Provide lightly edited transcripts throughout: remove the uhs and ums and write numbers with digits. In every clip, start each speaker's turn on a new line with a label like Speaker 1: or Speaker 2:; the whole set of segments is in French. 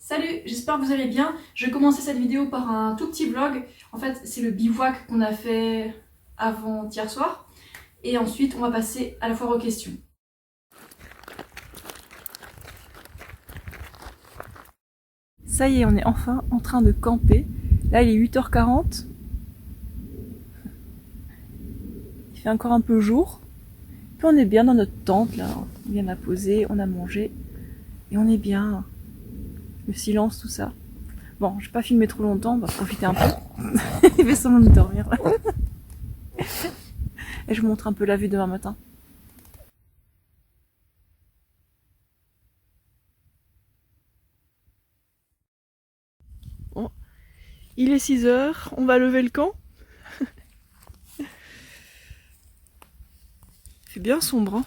Speaker 1: Salut, j'espère que vous allez bien. Je vais commencer cette vidéo par un tout petit vlog. En fait, c'est le bivouac qu'on a fait avant-hier soir. Et ensuite, on va passer à la foire aux questions. Ça y est, on est enfin en train de camper. Là, il est 8h40. Il fait encore un peu jour. Puis on est bien dans notre tente, là. On vient la poser, on a mangé. Et on est bien. Le silence, tout ça. Bon, je vais pas filmer trop longtemps, on va profiter un peu. Il fait semblant de dormir. Et je vous montre un peu la vue demain matin. Bon, il est 6h, on va lever le camp. Il fait bien sombre, hein.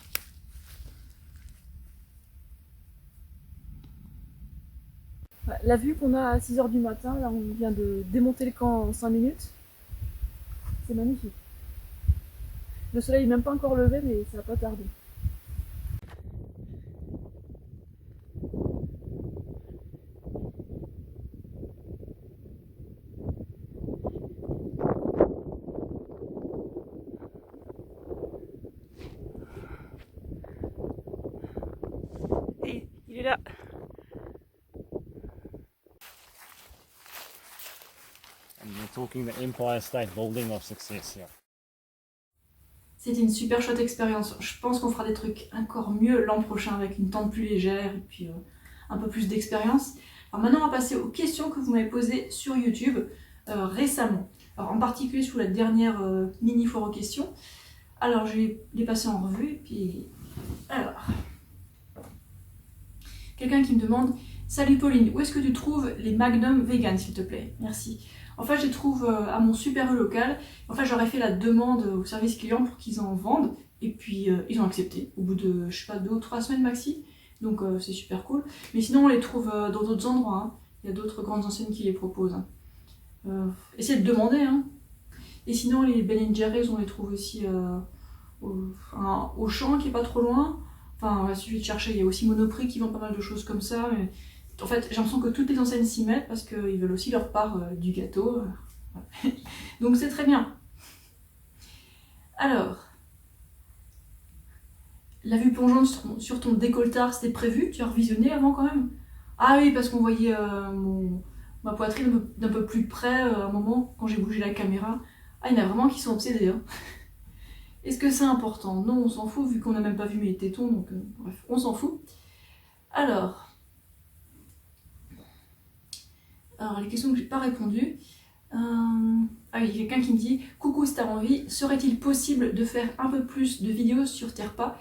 Speaker 1: La vue qu'on a à 6h du matin, là on vient de démonter le camp en 5 minutes. C'est magnifique. Le soleil n'est même pas encore levé, mais ça va pas tarder. Et il est là.
Speaker 2: And you're talking the Empire State Building of success here.
Speaker 1: C'était une super chouette expérience. Je pense qu'on fera des trucs encore mieux l'an prochain avec une tente plus légère et puis un peu plus d'expérience. Alors maintenant, on va passer aux questions que vous m'avez posées sur YouTube récemment. Alors en particulier sous la dernière mini foire aux questions. Alors je vais les passer en revue et puis... Alors... Quelqu'un qui me demande « Salut Pauline, où est-ce que tu trouves les Magnum vegan s'il te plaît ?» Merci. En fait, je les trouve à mon Super E local. En fait, j'aurais fait la demande au service client pour qu'ils en vendent. Et puis, ils ont accepté au bout de, je sais pas, 2 ou 3 semaines maxi. Donc, c'est super cool. Mais sinon, on les trouve dans d'autres endroits, hein. Il y a d'autres grandes enseignes qui les proposent, hein. Essayez de demander, hein. Et sinon, les Ben & Jerry's, on les trouve aussi au champ qui est pas trop loin. Enfin, il suffit de chercher. Il y a aussi Monoprix qui vend pas mal de choses comme ça. Mais... En fait, j'ai l'impression que toutes les enseignes s'y mettent parce qu'ils veulent aussi leur part du gâteau. Donc c'est très bien. Alors, la vue plongeante sur ton décolletage, c'était prévu? Tu as revisionné avant quand même? Ah oui, parce qu'on voyait ma poitrine d'un peu plus près à un moment quand j'ai bougé la caméra. Ah, il y en a vraiment qui sont obsédés, hein. Est-ce que c'est important? Non, on s'en fout vu qu'on n'a même pas vu mes tétons, donc bref, on s'en fout. Alors, les questions que j'ai pas répondu. Ah oui, il y a quelqu'un qui me dit « Coucou, si t'as envie, serait-il possible de faire un peu plus de vidéos sur tes repas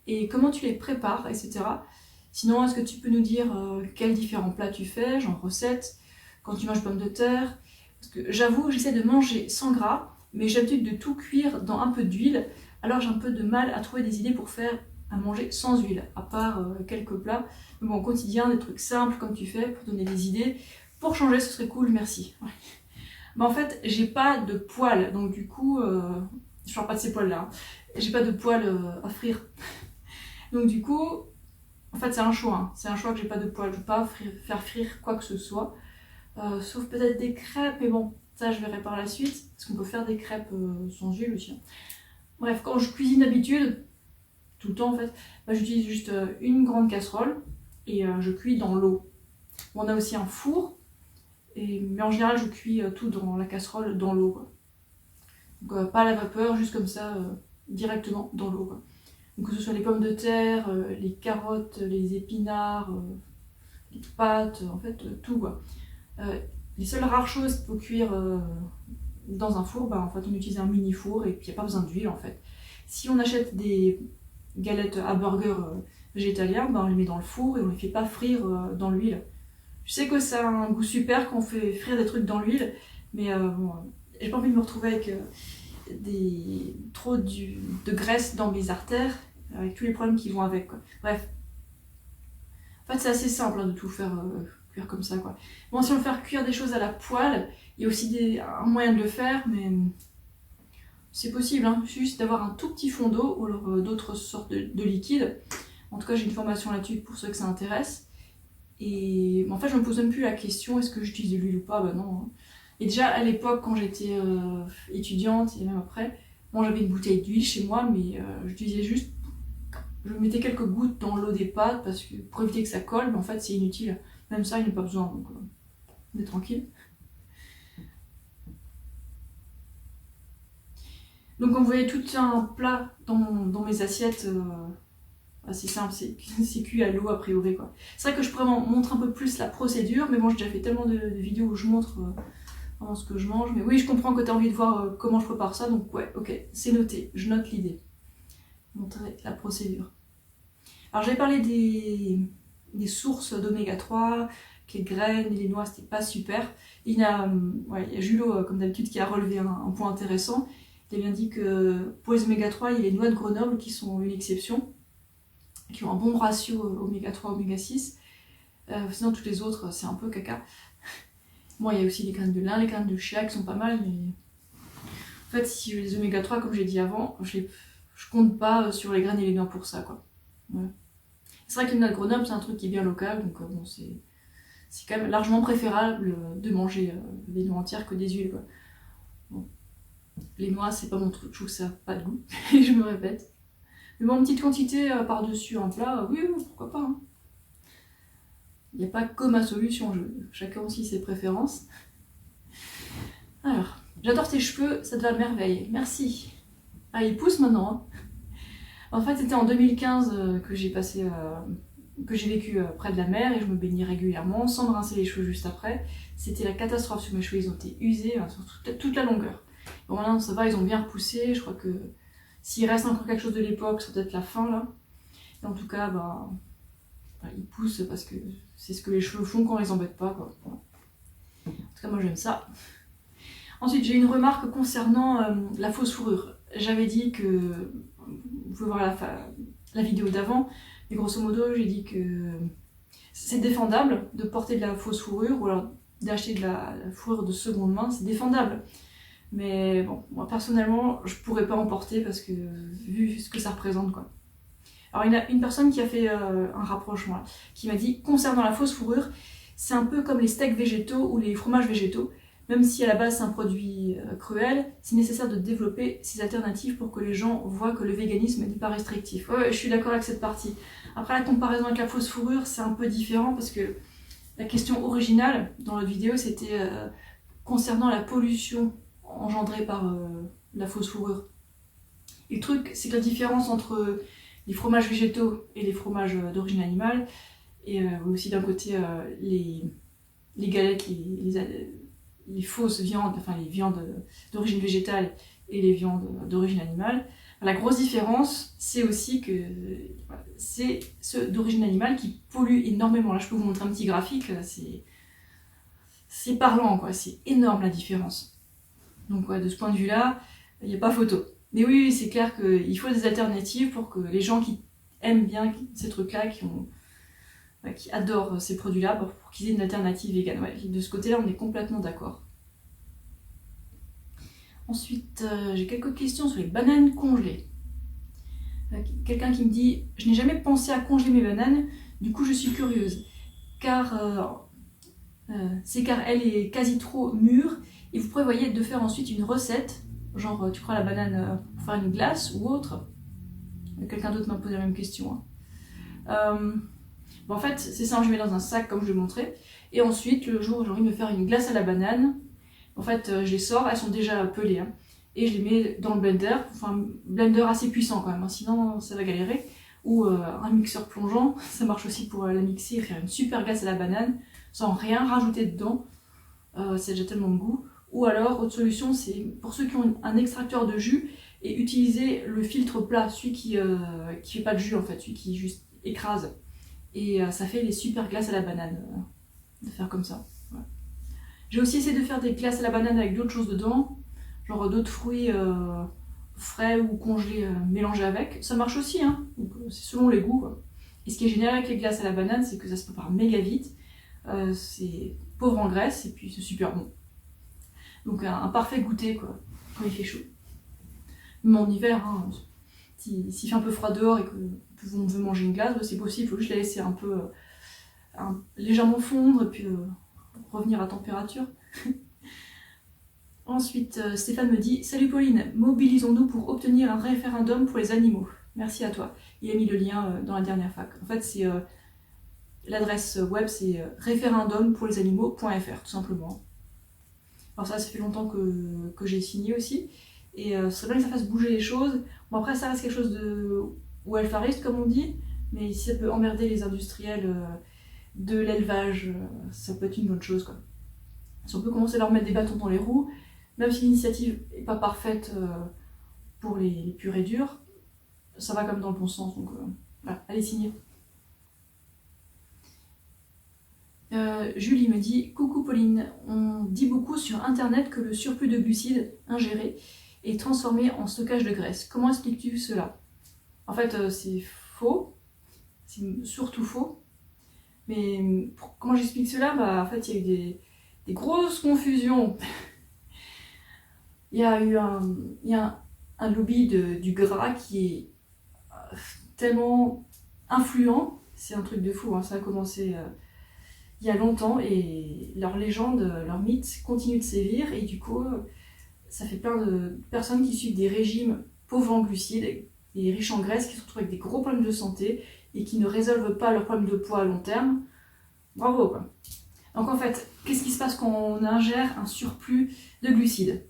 Speaker 1: et comment tu les prépares, etc. Sinon, est-ce que tu peux nous dire quels différents plats tu fais, genre recettes, quand tu manges pommes de terre ?» Parce que j'avoue, j'essaie de manger sans gras, mais j'ai l'habitude de tout cuire dans un peu d'huile, alors j'ai un peu de mal à trouver des idées pour faire à manger sans huile, à part quelques plats. Mais bon, au quotidien, des trucs simples comme tu fais pour donner des idées. Pour changer, ce serait cool, merci. Ouais. Bah en fait, j'ai pas de poêle, donc du coup, je parle pas de ces poêles-là, hein. J'ai pas de poêle à frire. Donc du coup, en fait, c'est un choix, hein. C'est un choix que j'ai pas de poêle. Je peux pas faire frire quoi que ce soit, sauf peut-être des crêpes, mais bon, ça je verrai par la suite, parce qu'on peut faire des crêpes sans huile aussi, hein. Bref, quand je cuisine d'habitude, tout le temps en fait, bah, j'utilise juste une grande casserole et je cuis dans l'eau. On a aussi un four. Mais en général, je cuis tout dans la casserole, dans l'eau. Donc pas à la vapeur, juste comme ça, directement dans l'eau. Donc que ce soit les pommes de terre, les carottes, les épinards, les pâtes, en fait, tout, quoi. Les seules rares choses qu'il faut cuire dans un four, bah, en fait, on utilise un mini four et puis il n'y a pas besoin d'huile, en fait. Si on achète des galettes à burger végétaliens, bah, on les met dans le four et on ne les fait pas frire dans l'huile. Je sais que ça a un goût super quand on fait frire des trucs dans l'huile, mais bon, j'ai pas envie de me retrouver avec trop de graisse dans mes artères, avec tous les problèmes qui vont avec, quoi. Bref. En fait, c'est assez simple hein, de tout faire cuire comme ça, quoi. Bon, si on veut faire cuire des choses à la poêle, il y a aussi un moyen de le faire, mais c'est possible, hein. Juste d'avoir un tout petit fond d'eau ou alors d'autres sortes de liquides. En tout cas, j'ai une formation là-dessus pour ceux que ça intéresse. Et en fait, je me pose même plus la question est-ce que j'utilise de l'huile ou pas, bah non. Hein. Et déjà à l'époque, quand j'étais étudiante et même après, moi j'avais une bouteille d'huile chez moi, mais j'utilisais juste, je mettais quelques gouttes dans l'eau des pâtes parce que pour éviter que ça colle, mais en fait c'est inutile. Même ça, il n'y a pas besoin, donc on est tranquille. Donc on voyait tout un plat dans mes assiettes. C'est simple, c'est cuit à l'eau a priori quoi. C'est vrai que je pourrais montrer un peu plus la procédure, mais bon j'ai déjà fait tellement de vidéos où je montre vraiment ce que je mange. Mais oui, je comprends que tu as envie de voir comment je prépare ça, donc ouais, ok, c'est noté, je note l'idée. Montrer la procédure. Alors j'avais parlé des sources d'oméga 3, que les graines et les noix c'était pas super. Il y a Julot comme d'habitude qui a relevé un point intéressant. Il a bien dit que pour les oméga 3, il y a les noix de Grenoble qui sont une exception, qui ont un bon ratio oméga 3, oméga 6. Sinon toutes les autres c'est un peu caca. Bon, il y a aussi les graines de lin, les graines de chia qui sont pas mal, mais en fait si je les oméga 3 comme j'ai dit avant, je compte pas sur les graines et les noix pour ça quoi. Ouais. C'est vrai que les noix de Grenoble c'est un truc qui est bien local, donc bon c'est quand même largement préférable de manger des noix entières que des huiles quoi. Bon. Les noix c'est pas mon truc, je trouve ça pas de goût, et je me répète. Mais bon, en petite quantité par-dessus un plat, oui, pourquoi pas. Hein. Il n'y a pas que ma solution, chacun aussi ses préférences. Alors, j'adore tes cheveux, ça te va à merveille, merci. Ah, ils poussent maintenant. Hein. En fait, c'était en 2015 que j'ai vécu près de la mer et je me baignais régulièrement sans me rincer les cheveux juste après. C'était la catastrophe sur mes cheveux, ils ont été usés sur toute la longueur. Bon, maintenant ça va, ils ont bien repoussé, je crois que s'il reste encore quelque chose de l'époque, c'est peut-être la fin là. Et en tout cas, ils poussent parce que c'est ce que les cheveux font quand on les embête pas. Quoi. En tout cas, moi j'aime ça. Ensuite, j'ai une remarque concernant la fausse fourrure. J'avais dit que, vous pouvez voir la vidéo d'avant, mais grosso modo, j'ai dit que c'est défendable de porter de la fausse fourrure ou alors d'acheter de la fourrure de seconde main, c'est défendable. Mais bon, moi personnellement, je pourrais pas en porter parce que vu ce que ça représente quoi. Alors il y a une personne qui a fait un rapprochement, qui m'a dit concernant la fausse fourrure, c'est un peu comme les steaks végétaux ou les fromages végétaux. Même si à la base c'est un produit cruel, c'est nécessaire de développer ces alternatives pour que les gens voient que le véganisme n'est pas restrictif. Ouais, je suis d'accord avec cette partie. Après la comparaison avec la fausse fourrure, c'est un peu différent parce que la question originale dans l'autre vidéo c'était concernant la pollution engendrée par la fausse fourrure. Et le truc, c'est que la différence entre les fromages végétaux et les fromages d'origine animale, et aussi d'un côté les galettes, les fausses viandes, enfin les viandes d'origine végétale et les viandes d'origine animale, la grosse différence, c'est aussi que c'est ceux d'origine animale qui polluent énormément. Là, je peux vous montrer un petit graphique, c'est parlant, quoi. C'est énorme la différence. Donc ouais, de ce point de vue-là, il n'y a pas photo. Mais oui, c'est clair qu'il faut des alternatives pour que les gens qui aiment bien ces trucs-là, qui adorent ces produits-là, pour qu'ils aient une alternative végane. Ouais, de ce côté-là, on est complètement d'accord. Ensuite, j'ai quelques questions sur les bananes congelées. Quelqu'un qui me dit « Je n'ai jamais pensé à congeler mes bananes, du coup je suis curieuse. C'est car elle est quasi trop mûre et vous prévoyez de faire ensuite une recette, genre tu prends la banane pour faire une glace ou autre. » Quelqu'un d'autre m'a posé la même question. Hein. En fait, c'est ça, je mets dans un sac comme je l'ai montré. Et ensuite, le jour où j'ai envie de me faire une glace à la banane, en fait, je les sors, elles sont déjà pelées. Hein, et je les mets dans le blender, enfin un blender assez puissant quand même, hein, sinon ça va galérer. Ou un mixeur plongeant, ça marche aussi pour la mixer et faire une super glace à la banane, sans rien rajouter dedans. C'est déjà tellement de goût. Ou alors, autre solution, c'est pour ceux qui ont un extracteur de jus, et utiliser le filtre plat, celui qui fait pas de jus en fait, celui qui juste écrase. Et ça fait des super glaces à la banane, de faire comme ça. Ouais. J'ai aussi essayé de faire des glaces à la banane avec d'autres choses dedans, genre d'autres fruits frais ou congelés mélangés avec. Ça marche aussi, hein. C'est selon les goûts. Quoi. Et ce qui est génial avec les glaces à la banane, c'est que ça se prépare méga vite. C'est pauvre en graisse et puis c'est super bon. Donc un parfait goûter quoi, quand il fait chaud. Même en hiver, hein, s'il fait un peu froid dehors et qu'on veut manger une glace, c'est possible, il faut juste la laisser un peu légèrement fondre et puis revenir à température. Ensuite, Stéphane me dit « Salut Pauline, mobilisons-nous pour obtenir un référendum pour les animaux. Merci à toi. » Il a mis le lien dans la dernière fac. En fait, c'est l'adresse web, c'est référendumpourlesanimaux.fr, tout simplement. Alors ça fait longtemps que j'ai signé aussi. Et ce serait bien que ça fasse bouger les choses. Bon, après, ça reste quelque chose de welfariste, comme on dit. Mais si ça peut emmerder les industriels de l'élevage, ça peut être une bonne chose, quoi. Si on peut commencer à leur mettre des bâtons dans les roues, même si l'initiative n'est pas parfaite pour les purs et durs, ça va comme dans le bon sens, donc voilà, allez signer. Julie me dit « Coucou Pauline, on dit beaucoup sur internet que le surplus de glucides ingérés est transformé en stockage de graisse. Comment expliques-tu cela ?» En fait, c'est faux, c'est surtout faux. Mais comment j'explique cela ? En fait, il y a eu des grosses confusions. Il y a eu un lobby du gras qui est tellement influent, c'est un truc de fou, hein. Ça a commencé il y a longtemps et leur légende, leur mythe continue de sévir et du coup ça fait plein de personnes qui suivent des régimes pauvres en glucides et riches en graisse qui se retrouvent avec des gros problèmes de santé et qui ne résolvent pas leurs problèmes de poids à long terme. Bravo, quoi. Donc en fait, qu'est-ce qui se passe quand on ingère un surplus de glucides ?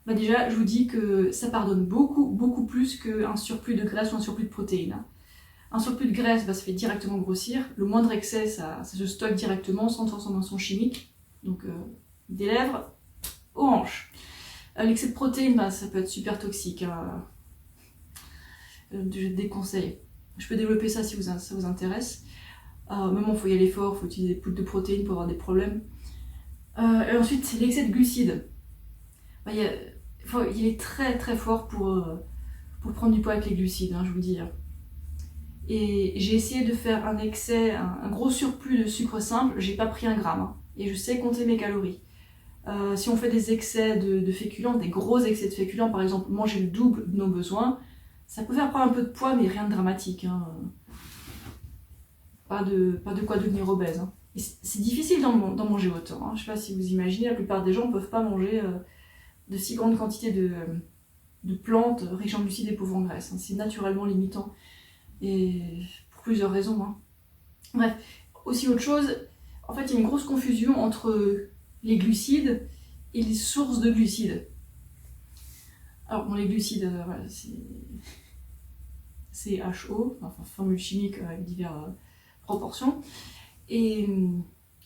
Speaker 1: Déjà, je vous dis que ça pardonne beaucoup plus qu'un surplus de graisse ou un surplus de protéines. Un surplus de graisse, ça fait directement grossir. Le moindre excès, ça se stocke directement sans transformation chimique. Donc des lèvres aux hanches. L'excès de protéines, ça peut être super toxique. Je déconseille. Je peux développer ça si ça vous intéresse. Même il faut y aller fort, il faut utiliser des poudres de protéines pour avoir des problèmes. Et ensuite, c'est l'excès de glucides. Il est très fort pour prendre du poids avec les glucides, hein, je vous dis. Et j'ai essayé de faire un excès, un gros surplus de sucre simple, j'ai pas pris 1 gramme. Hein, et je sais compter mes calories. Si on fait des excès de féculents, des gros excès de féculents, par exemple manger le double de nos besoins, ça peut faire prendre un peu de poids, mais rien de dramatique. Hein. Pas de quoi devenir obèse. Hein. C'est difficile d'en manger autant. Hein. Je sais pas si vous imaginez, la plupart des gens ne peuvent pas manger de si grandes quantités de plantes riches en glucides et pauvres en graisse. Hein. C'est naturellement limitant. Et pour plusieurs raisons. Hein. Bref, aussi autre chose, en fait il y a une grosse confusion entre les glucides et les sources de glucides. Alors bon, les glucides, voilà, c'est HO, enfin formule chimique avec diverses proportions. Et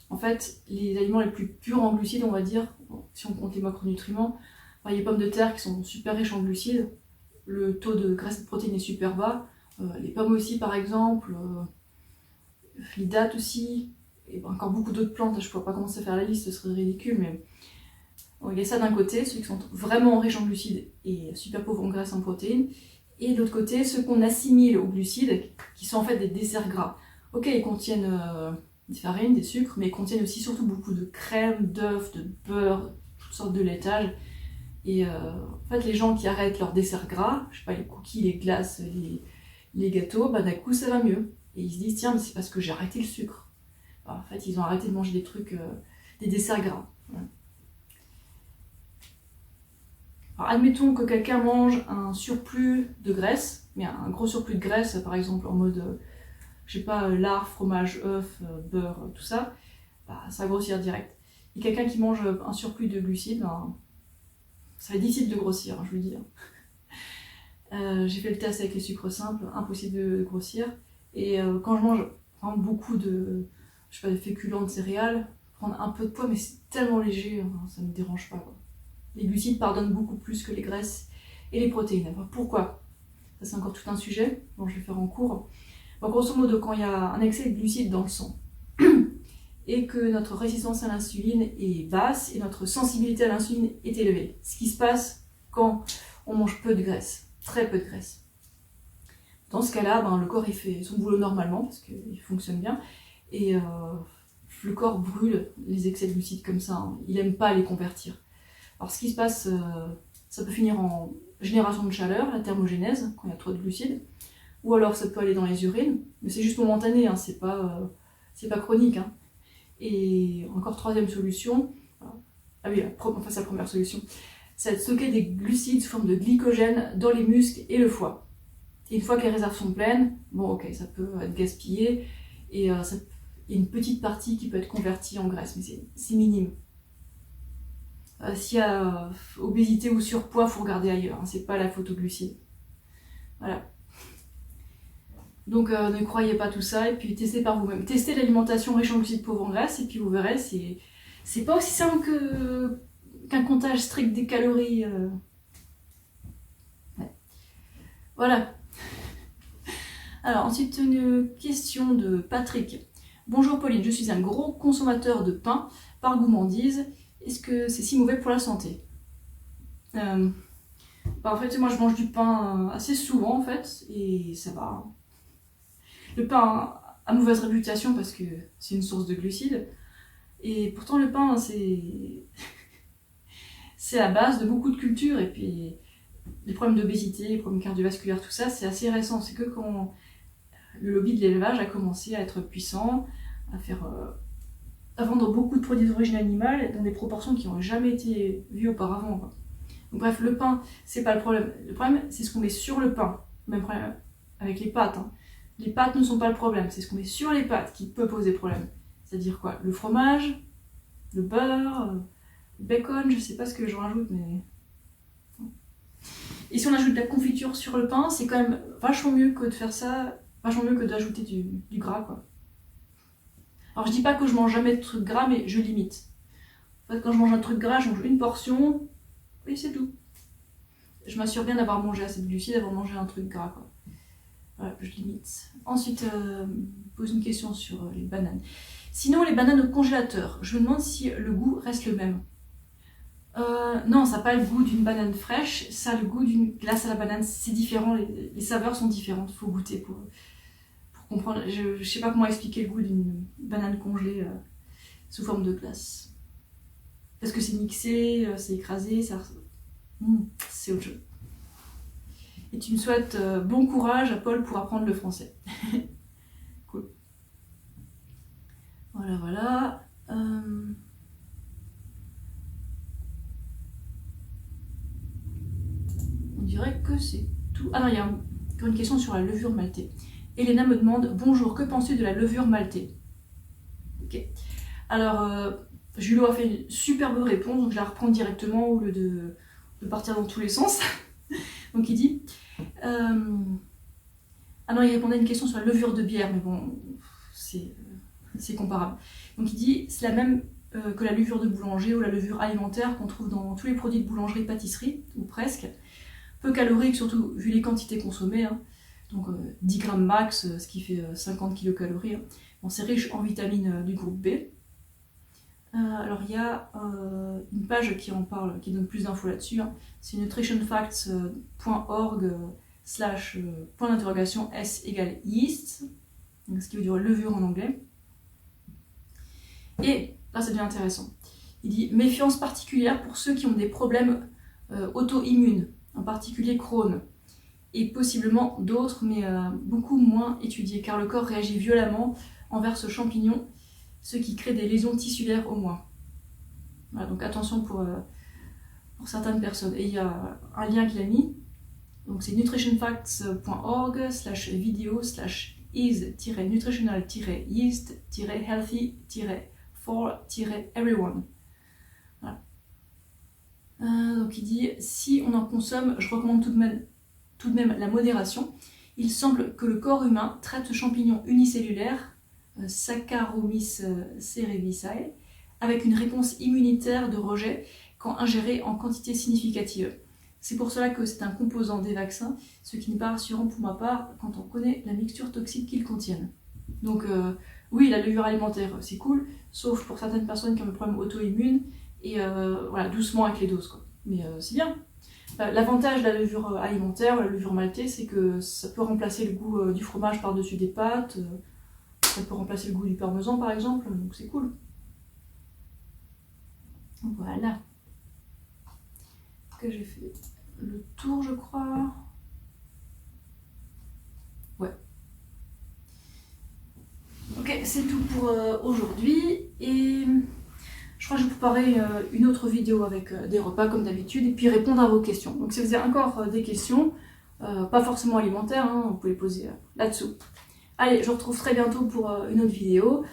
Speaker 1: en fait, les aliments les plus purs en glucides, on va dire, si on compte les macronutriments, il y a les pommes de terre qui sont super riches en glucides, le taux de graisse et de protéines est super bas, les pommes aussi par exemple, les dattes aussi, et encore beaucoup d'autres plantes, je ne pourrais pas commencer à faire la liste, ce serait ridicule, mais bon, il y a ça d'un côté, ceux qui sont vraiment riches en glucides et super pauvres en graisse et en protéines, et de l'autre côté, ceux qu'on assimile aux glucides, qui sont en fait des desserts gras. Ok, ils contiennent des farines, des sucres, mais ils contiennent aussi surtout beaucoup de crème, d'œufs, de beurre, toutes sortes de laitages. Et en fait, les gens qui arrêtent leurs desserts gras, je sais pas, les cookies, les glaces, les gâteaux, d'un coup ça va mieux. Et ils se disent, tiens, mais c'est parce que j'ai arrêté le sucre. Alors, en fait, ils ont arrêté de manger des trucs, des desserts gras. Voilà. Alors, admettons que quelqu'un mange un surplus de graisse, mais un gros surplus de graisse, par exemple en mode, je sais pas, lard, fromage, œuf, beurre, tout ça, ça va grossir direct. Et quelqu'un qui mange un surplus de glucides, ça va être difficile de grossir, hein, je vous le dis. J'ai fait le test avec les sucres simples, impossible de grossir. Et quand je mange vraiment beaucoup de, je sais pas, de féculents, de céréales, prendre un peu de poids, mais c'est tellement léger, hein, ça ne me dérange pas, quoi. Les glucides pardonnent beaucoup plus que les graisses et les protéines. Alors, pourquoi ? Ça c'est encore tout un sujet, bon, je vais faire en cours. Bon, grosso modo, quand il y a un excès de glucides dans le sang et que notre résistance à l'insuline est basse et notre sensibilité à l'insuline est élevée, ce qui se passe quand on mange peu de graisse, très peu de graisse. Dans ce cas-là, le corps il fait son boulot normalement parce qu'il fonctionne bien et le corps brûle les excès de glucides comme ça, hein. Il n'aime pas les convertir. Alors ce qui se passe, ça peut finir en génération de chaleur, la thermogénèse, quand il y a trop de glucides, ou alors ça peut aller dans les urines, mais c'est juste momentané, hein, c'est pas c'est pas chronique. Hein. Et encore troisième solution, ah oui, enfin c'est la première solution, c'est de stocker des glucides sous forme de glycogène dans les muscles et le foie. Et une fois que les réserves sont pleines, bon ok, ça peut être gaspillé, et il y a une petite partie qui peut être convertie en graisse, mais c'est minime. S'il y a obésité ou surpoids, il faut regarder ailleurs, hein, c'est pas la photoglucide. Voilà. Donc ne croyez pas tout ça, et puis testez par vous-même. Testez l'alimentation riche en glucides pauvres en graisse, et puis vous verrez, c'est pas aussi simple qu'un comptage strict des calories. Ouais. Voilà. Alors ensuite, une question de Patrick. Bonjour Pauline, je suis un gros consommateur de pain par gourmandise. Est-ce que c'est si mauvais pour la santé? En fait, moi je mange du pain assez souvent en fait, et ça va. Le pain a mauvaise réputation parce que c'est une source de glucides, et pourtant le pain c'est la base de beaucoup de cultures, et puis les problèmes d'obésité, les problèmes cardiovasculaires, tout ça c'est assez récent. C'est que quand le lobby de l'élevage a commencé à être puissant, à vendre beaucoup de produits d'origine animale dans des proportions qui n'ont jamais été vues auparavant. Quoi. Donc bref, le pain, c'est pas le problème. Le problème, c'est ce qu'on met sur le pain. Même problème avec les pâtes. Hein. Les pâtes ne sont pas le problème, c'est ce qu'on met sur les pâtes qui peut poser problème. C'est-à-dire quoi? Le fromage, le beurre, le bacon, je sais pas ce que j'en rajoute, mais... Et si on ajoute de la confiture sur le pain, c'est quand même vachement mieux que de faire ça, vachement mieux que d'ajouter du gras, quoi. Alors je dis pas que je mange jamais de trucs gras, mais je limite. En fait, quand je mange un truc gras, je mange une portion, et c'est tout. Je m'assure bien d'avoir mangé assez de glucides avant de manger un truc gras, quoi. Voilà, je limite. Ensuite, pose une question sur les bananes. Sinon, les bananes au congélateur, je me demande si le goût reste le même. Non, ça n'a pas le goût d'une banane fraîche, ça a le goût d'une glace à la banane, c'est différent, les saveurs sont différentes, il faut goûter pour comprendre. Je ne sais pas comment expliquer le goût d'une banane congelée sous forme de glace. Parce que c'est mixé, c'est écrasé, c'est autre chose. Et tu me souhaites bon courage à Paul pour apprendre le français. Cool. Voilà. On dirait que c'est tout. Ah non, il y a encore une question sur la levure maltée. Elena me demande, bonjour, que penses-tu de la levure maltée? Ok. Alors, Julio a fait une super bonne réponse, donc je la reprends directement au lieu de partir dans tous les sens. Donc il dit... Ah non, il répondait à une question sur la levure de bière, mais bon, c'est comparable. Donc il dit, c'est la même que la levure de boulanger ou la levure alimentaire qu'on trouve dans tous les produits de boulangerie-pâtisserie, ou presque. Peu calorique, surtout vu les quantités consommées. Hein. Donc 10 grammes max, ce qui fait 50 kilocalories. Hein. Bon, c'est riche en vitamines du groupe B. Alors il y a une page qui en parle, qui donne plus d'infos là-dessus. Hein. C'est nutritionfacts.org point d'interrogation S égale yeast, donc ce qui veut dire levure en anglais. Et là ça devient intéressant. Il dit méfiance particulière pour ceux qui ont des problèmes auto-immunes, en particulier Crohn, et possiblement d'autres, mais beaucoup moins étudiés, car le corps réagit violemment envers ce champignon, ce qui crée des lésions tissulaires au moins. Voilà, donc attention pour certaines personnes. Et il y a un lien qu'il a mis, donc c'est nutritionfacts.org/video/is-video-yeast-healthy-for-everyone. Voilà. Donc il dit, si on en consomme, je recommande tout de même la modération. Il semble que le corps humain traite ce champignon unicellulaire, Saccharomyces cerevisiae, avec une réponse immunitaire de rejet quand ingéré en quantité significative. C'est pour cela que c'est un composant des vaccins, ce qui n'est pas rassurant pour ma part quand on connaît la mixture toxique qu'ils contiennent. Donc oui, la levure alimentaire c'est cool, sauf pour certaines personnes qui ont des problèmes auto-immunes, et voilà, doucement avec les doses, quoi. Mais c'est bien. L'avantage de la levure alimentaire, la levure maltée, c'est que ça peut remplacer le goût du fromage par-dessus des pâtes, ça peut remplacer le goût du parmesan par exemple, donc c'est cool. Voilà. Que j'ai fait le tour, je crois. Ouais. Ok, c'est tout pour aujourd'hui et je crois que je vais préparer une autre vidéo avec des repas comme d'habitude et puis répondre à vos questions. Donc si vous avez encore des questions, pas forcément alimentaires, hein, vous pouvez les poser là-dessous. Allez, je vous retrouve très bientôt pour une autre vidéo.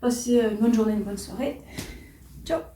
Speaker 1: Passez une bonne journée, une bonne soirée. Ciao!